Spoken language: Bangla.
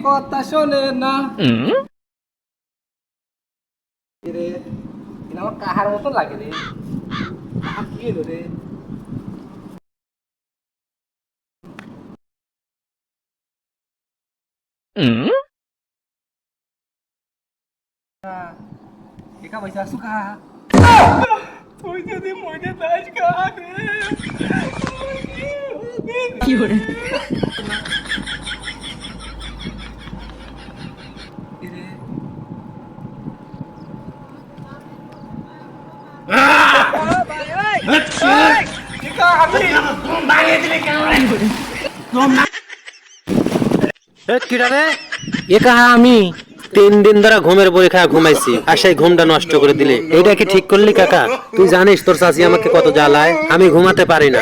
কথা শোনে না রে, আমার কাহার মতো লাগে রে। কি এলো রে? একা পয়সা সুখা তুই যদি মরে যাস কাহারে কি করে আমি 3 দিন ধরে ঘুমের পরীক্ষা ঘুমাইছি আর সেই ঘুমটা নষ্ট করে দিলে, এটা কি ঠিক করলি কাকা? তুই জানিস তোর চাচি আমাকে কত জ্বালায়, আমি ঘুমাতে পারি না।